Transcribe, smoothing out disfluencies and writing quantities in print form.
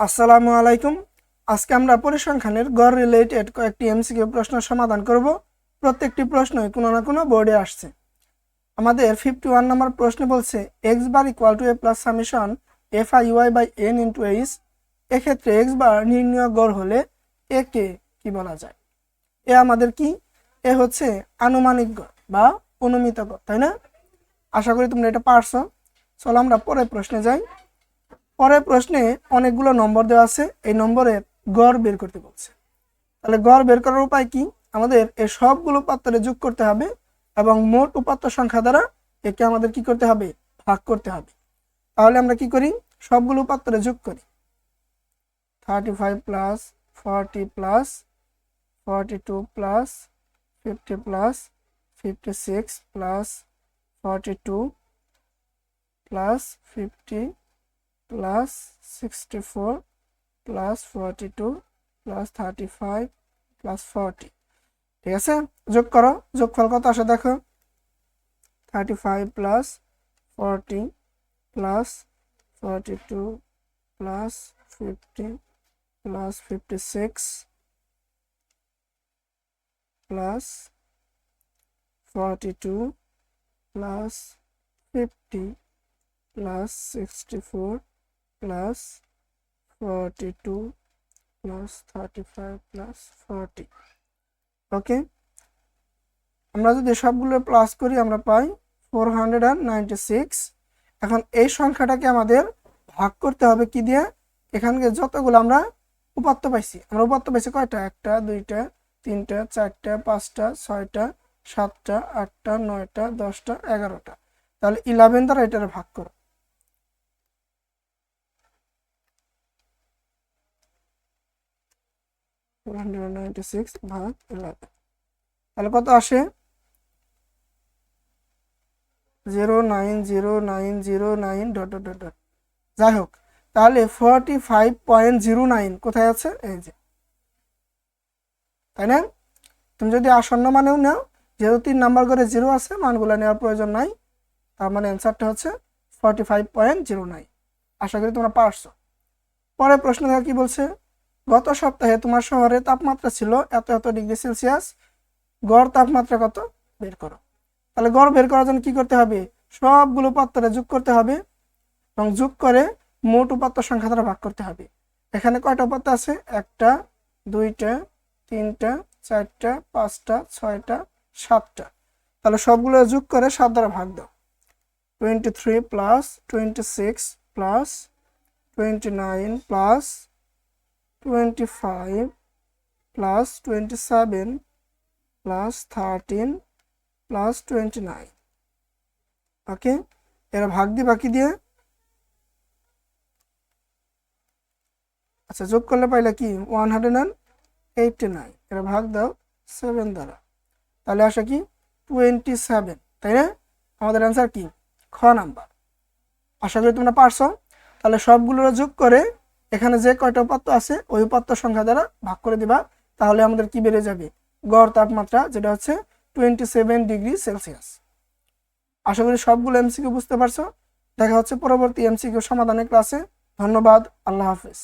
আসসালামু আলাইকুম। আজকে আমরা পরিসংখ্যানের গড় রিলেটেড কয়েকটি এমসিকিউ প্রশ্ন সমাধান করব। প্রত্যেকটি প্রশ্নই কোনো না কোনো বোর্ডে আসছে। আমাদের 51 নম্বর প্রশ্ন বলছে X bar equal to A plus summation F I Y by N into H. এক্ষেত্রে এক্স বার নির্ণয় গড় হলে এ কে কি বলা যায়? এ আমাদের কি? এ হচ্ছে আনুমানিক গড় বা অনুমিত গড়, তাই না? আশা করি তোমরা এটা পারছো। চলো আমরা পরের প্রশ্নে যাই। পরের প্রশ্নে অনেকগুলো নম্বর দেওয়া আছে, এই নম্বরের গড় বের করতে বলছে। তাহলে গড় বের করার উপায় কি? আমাদের এই সবগুলো উপাত্তরে যোগ করতে হবে এবং মোট উপাত্ত সংখ্যা দ্বারা একে আমাদের কি করতে হবে? ভাগ করতে হবে। তাহলে আমরা কি করি? সবগুলো উপাত্তরে যোগ করি। 35 plus 40 plus 42 plus 50 plus 56 plus 42 plus 50 plus 64 plus 42 plus 35 plus 40। ঠিক আছে, যোগ করো। যোগফল কত আসে দেখো। 35 plus 40 plus 42 plus 50 plus 56 plus 42 plus 50 plus 64 plus 42 plus 35 plus 40। ওকে, আমরা যদি সবগুলো প্লাস করি আমরা পাই 496। এখন এই সংখ্যাটাকে আমাদের ভাগ করতে হবে কি দিয়ে? এখানকে যতগুলো আমরা উপাত্ত পাইছি, আমরা উপাত্ত পাইছি কয়টা? 1টা 2টা 3টা 4টা 5টা 6টা 7টা 8টা 9টা 10টা 11টা। তাহলে 11 দ্বারা এটার ভাগ করো। 496 ভাগ 11, তাহলে কত আসে? 09090 ডট ডট ডট ডট। যাই হোক, তাহলে 45.09 কোথায় আছে? এই যে, তাই না? তুমি যদি আসন্ন মানেও নাও, যেহেতু 3 নাম্বার করে 0 আছে, মানগুলো নেওয়ার প্রয়োজন নাই। তার মানে অ্যান্সারটা হচ্ছে 45.09। আশা করি তোমরা পারছো। পরের প্রশ্ন দেখো কি বলছে। গত সপ্তাহে তোমার শহরে তাপমাত্রা ছিল এত এত ডিগ্রি সেলসিয়াস, গড় তাপমাত্রা কত বের করো। তাহলে গড় বের করার জন্য কি করতে হবে? সবগুলো উপাত্তরে যোগ করতে হবে এবং যোগ করে মোট উপাত্ত সংখ্যা দ্বারা ভাগ করতে হবে। এখানে কয়টা উপাত্ত আছে? 1টা 2টা 3টা 4টা 5টা 6টা 7টা। তাহলে সবগুলো যোগ করে 7 দ্বারা ভাগ দাও। 23 plus 26 plus 29 plus 25 plus 27 plus 13 plus 29। ওকে, এরা ভাগ দিয়ে বাকি দিয়ে, আচ্ছা যোগ করলে পাইলে কি? 189। এরা ভাগ দাও 7 দ্বারা, তাহলে আসে কি? 27, তাই না? আমাদের অ্যান্সার কি? খ নাম্বার। আশা করি তোমরা পারছো। তাহলে সবগুলো যোগ করে এখানে যে কয়টা উপাত্ত আছে ওই উপাত্ত সংখ্যা দ্বারা ভাগ করে দিবা। তাহলে আমাদের কি বেড়ে যাবে? গড় তাপমাত্রা, যেটা হচ্ছে 27 ডিগ্রি সেলসিয়াস। আশা করি সবগুলো এমসিকিউ বুঝতে পারছো। দেখা হচ্ছে পরবর্তী এমসিকিউ সমাধানের ক্লাসে। ধন্যবাদ, আল্লাহ হাফেজ।